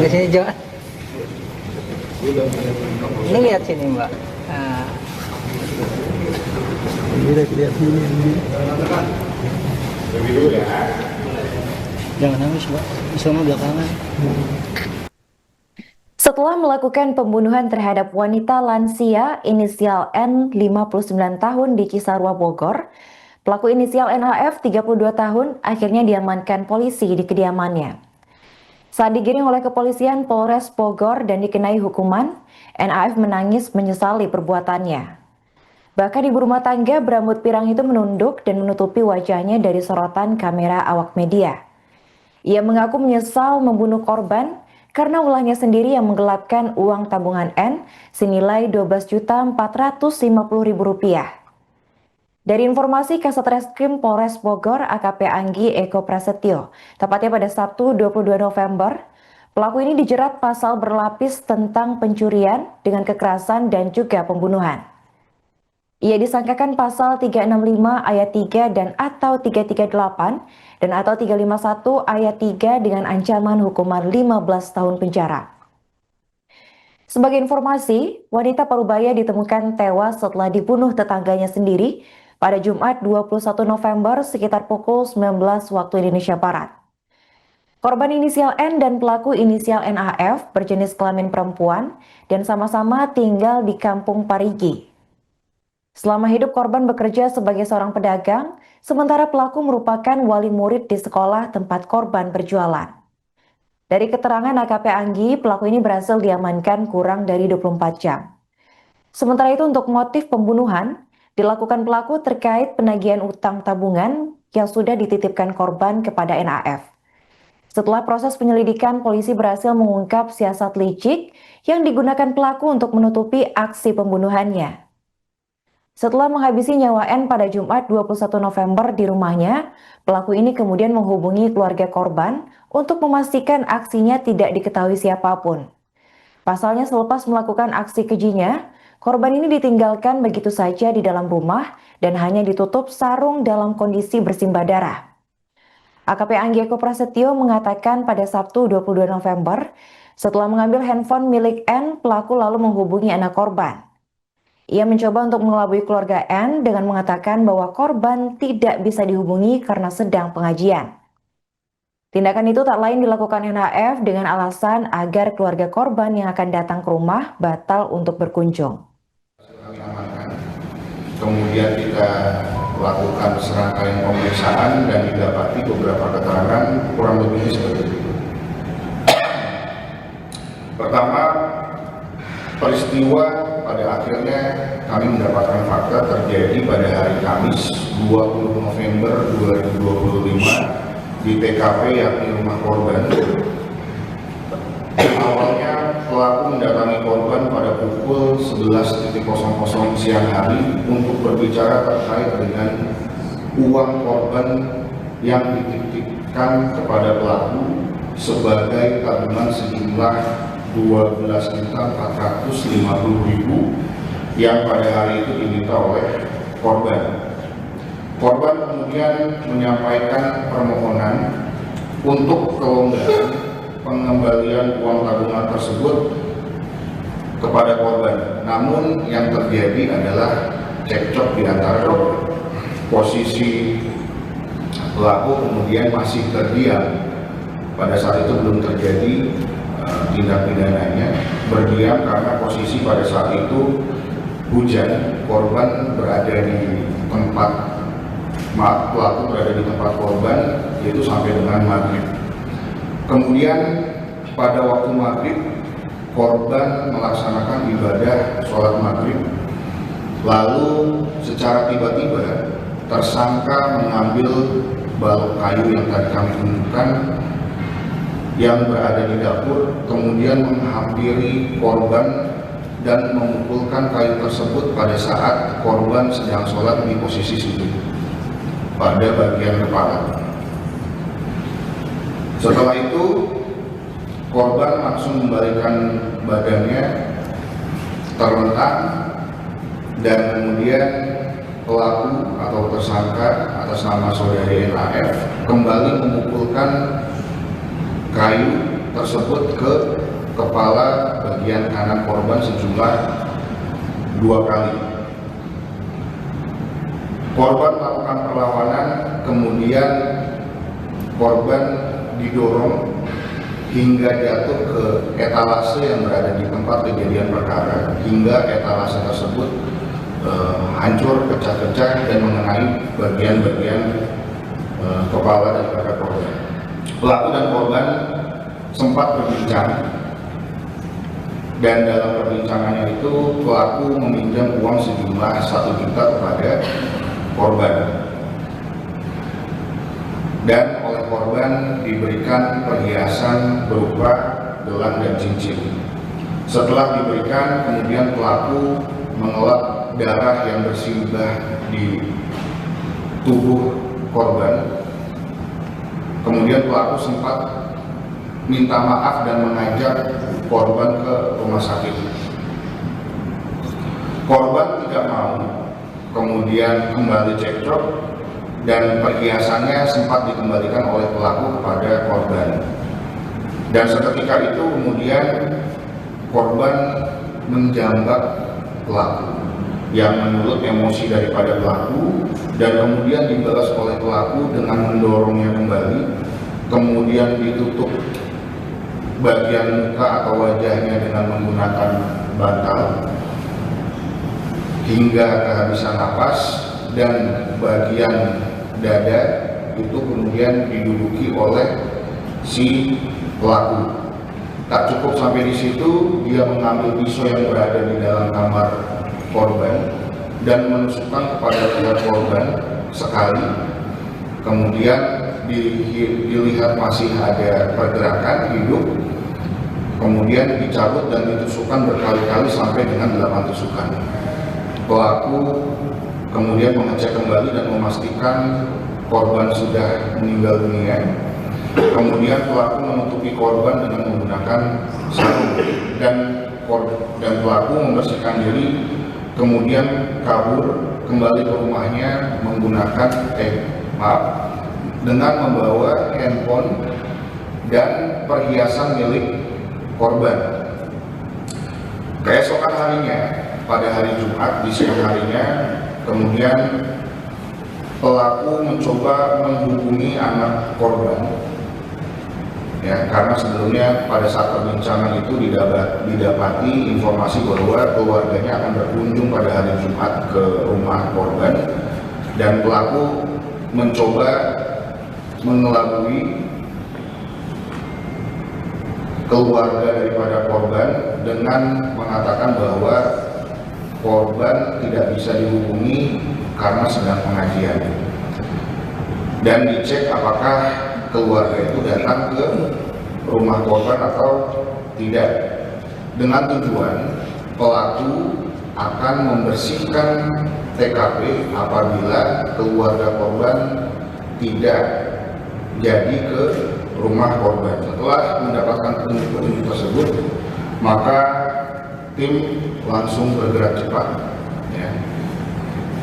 sini coba. Ini lihat sini Mbak. Nah. Lihat sini. Jangan nangis Mbak, di sana belakangan. Setelah melakukan pembunuhan terhadap wanita lansia inisial N 59 tahun di Cisarua, Bogor, pelaku inisial NHF 32 tahun akhirnya diamankan polisi di kediamannya. Saat digiring oleh kepolisian Polres Bogor dan dikenai hukuman, NHF menangis menyesali perbuatannya. Bahkan ibu rumah tangga berambut pirang itu menunduk dan menutupi wajahnya dari sorotan kamera awak media. Ia mengaku menyesal membunuh korban karena ulahnya sendiri yang menggelapkan uang tabungan N senilai Rp12.450.000. Dari informasi Kasat Reskrim Polres Bogor AKP Anggi Eko Prasetyo, tepatnya pada Sabtu 22 November, pelaku ini dijerat pasal berlapis tentang pencurian dengan kekerasan dan juga pembunuhan. Ia disangkakan pasal 365 ayat 3 dan atau 338 dan atau 351 ayat 3 dengan ancaman hukuman 15 tahun penjara. Sebagai informasi, wanita Parubaya ditemukan tewas setelah dibunuh tetangganya sendiri pada Jumat 21 November sekitar pukul 19 waktu Indonesia Barat. Korban inisial N dan pelaku inisial NAF berjenis kelamin perempuan dan sama-sama tinggal di Kampung Parigi. Selama hidup korban bekerja sebagai seorang pedagang, sementara pelaku merupakan wali murid di sekolah tempat korban berjualan. Dari keterangan AKP Anggi, pelaku ini berhasil diamankan kurang dari 24 jam. Sementara itu untuk motif pembunuhan, dilakukan pelaku terkait penagihan utang tabungan yang sudah dititipkan korban kepada NAF. Setelah proses penyelidikan, polisi berhasil mengungkap siasat licik yang digunakan pelaku untuk menutupi aksi pembunuhannya. Setelah menghabisi nyawa N pada Jumat 21 November di rumahnya, pelaku ini kemudian menghubungi keluarga korban untuk memastikan aksinya tidak diketahui siapapun. Pasalnya selepas melakukan aksi kejinya, korban ini ditinggalkan begitu saja di dalam rumah dan hanya ditutup sarung dalam kondisi bersimbah darah. AKP Anggi Eko Prasetyo mengatakan pada Sabtu 22 November, setelah mengambil handphone milik N, pelaku lalu menghubungi anak korban. Ia mencoba untuk mengelabui keluarga N dengan mengatakan bahwa korban tidak bisa dihubungi karena sedang pengajian. Tindakan itu tak lain dilakukan NHF dengan alasan agar keluarga korban yang akan datang ke rumah batal untuk berkunjung. Kemudian kita lakukan serangkaian pemeriksaan dan didapati beberapa keterangan kurang lebih seperti itu. Pertama, peristiwa pada akhirnya kami mendapatkan fakta terjadi pada hari Kamis 20 November 2025 di TKP yakni rumah korban. Awalnya pelaku mendatangi korban pada pukul 11.00 siang hari untuk berbicara terkait dengan uang korban yang dititipkan kepada pelaku sebagai tabungan sejumlah Rp12.450.000 yang pada hari itu diminta oleh korban. Korban kemudian menyampaikan permohonan untuk kelonggaran pengembalian uang tabungan tersebut kepada korban. Namun yang terjadi adalah cekcok di antara korban. Posisi pelaku kemudian masih terdiam. Pada saat itu belum terjadi tindak pidananya, berdiam karena posisi pada saat itu hujan, korban berada di tempat, pelaku berada di tempat korban, yaitu sampai dengan maghrib. Kemudian pada waktu maghrib, korban melaksanakan ibadah sholat maghrib, lalu secara tiba-tiba tersangka mengambil balok kayu yang tadi kami tunjukkan yang berada di dapur, kemudian menghampiri korban dan memukulkan kayu tersebut pada saat korban sedang sholat di posisi sujud pada bagian kepala. Setelah itu korban langsung membalikan badannya terlentang dan kemudian pelaku atau tersangka atas nama saudari NAF kembali memukulkan kayu tersebut ke kepala bagian kanan korban sejumlah 2 kali. Korban melakukan perlawanan, kemudian korban didorong hingga jatuh ke etalase yang berada di tempat kejadian perkara, hingga etalase tersebut hancur, pecah-pecah, dan mengenai bagian-bagian kepala daripada korban. Pelaku dan korban sempat berbincang, dan dalam perbincangannya itu pelaku meminjam uang sejumlah 1 juta kepada korban, dan oleh korban diberikan perhiasan berupa gelang dan cincin. Setelah diberikan, kemudian pelaku mengelak darah yang bersimbah di tubuh korban. Kemudian pelaku sempat minta maaf dan mengajak korban ke rumah sakit. Korban tidak mau, kemudian kembali cekcok, dan perhiasannya sempat dikembalikan oleh pelaku kepada korban. Dan seketika itu kemudian korban menjambak pelaku yang menurut emosi daripada pelaku, dan kemudian dibalas oleh pelaku dengan mendorongnya kembali, kemudian ditutup bagian muka atau wajahnya dengan menggunakan bantal hingga kehabisan napas, dan bagian dada itu kemudian diduduki oleh si pelaku. Tak cukup sampai di situ, dia mengambil pisau yang berada di dalam kamar korban dan menusukkan kepada leher korban sekali. Kemudian dilihat masih ada pergerakan hidup, kemudian dicabut dan ditusukkan berkali-kali sampai dengan 8 tusukan. Pelaku kemudian mengecek kembali dan memastikan korban sudah meninggal dunia. Kemudian pelaku menutupi korban dengan menggunakan sarung, dan pelaku membersihkan diri, kemudian kabur kembali ke rumahnya dengan membawa handphone dan perhiasan milik korban. Keesokan harinya, pada hari Jumat di siang harinya, kemudian pelaku mencoba menghubungi anak korban, ya, karena sebelumnya pada saat perbincangan itu didapati informasi bahwa keluarganya akan berkunjung pada hari Jumat ke rumah korban, dan pelaku mencoba mengelabui keluarga daripada korban dengan mengatakan bahwa korban tidak bisa dihubungi karena sedang pengajian, dan dicek apakah keluarga itu datang ke rumah korban atau tidak, dengan tujuan pelaku akan membersihkan TKP apabila keluarga korban tidak jadi ke rumah korban. Setelah mendapatkan petunjuk tersebut, maka tim langsung bergerak cepat, ya,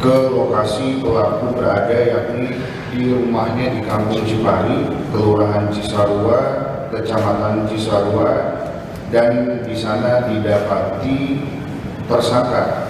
ke lokasi pelaku berada, yakni di rumahnya di Kampung Cipari, Kelurahan Cisarua, Kecamatan Cisarua, dan di sana didapati tersangka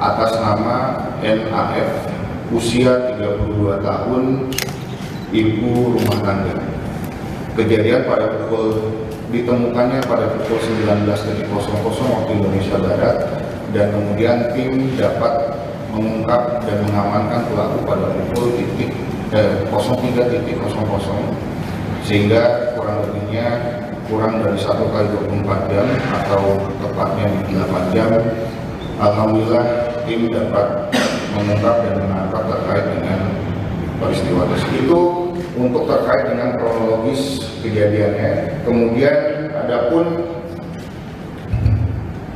atas nama NAF, usia 32 tahun, ibu rumah tangga. Kejadian ditemukannya pada pukul 19.00 waktu Indonesia Barat, dan kemudian tim dapat mengungkap dan mengamankan pelaku pada pukul 03.00, sehingga kurang dari 1 kali 24 jam atau tepatnya di 8 jam, alhamdulillah tim dapat mengungkap dan menangkap terkait dengan peristiwa tersebut. Itu untuk terkait dengan kronologis kejadiannya. Kemudian adapun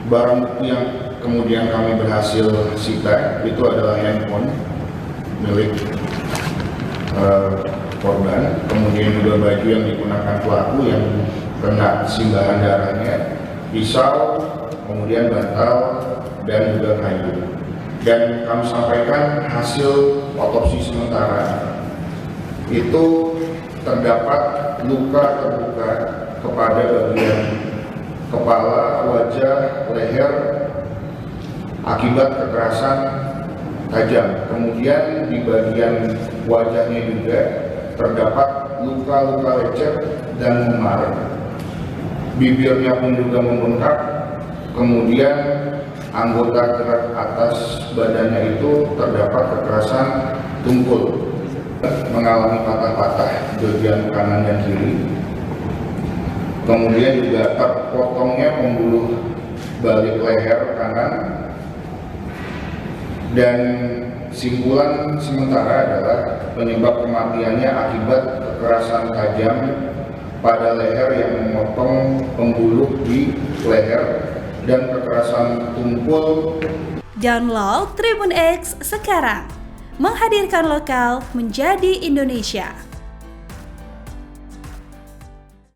barang bukti yang kemudian kami berhasil sita itu adalah handphone milik korban, kemudian juga baju yang digunakan pelaku yang kena simbahan darahnya, pisau, kemudian bantal, dan juga kayu. Dan kami sampaikan hasil otopsi sementara itu terdapat luka terbuka kepada bagian kepala, wajah, leher akibat kekerasan tajam. Kemudian di bagian wajahnya juga terdapat luka-luka lecet dan memar. Bibirnya pun juga membengkak. Kemudian anggota gerak atas badannya itu terdapat kekerasan tumpul, mengalami patah-patah bagian kanan dan kiri. Kemudian juga terpotongnya pembuluh balik leher kanan, dan simpulan sementara adalah penyebab kematiannya akibat kekerasan tajam pada leher yang memotong pembuluh di leher dan kekerasan tumpul. Download Tribun X sekarang, menghadirkan lokal menjadi Indonesia.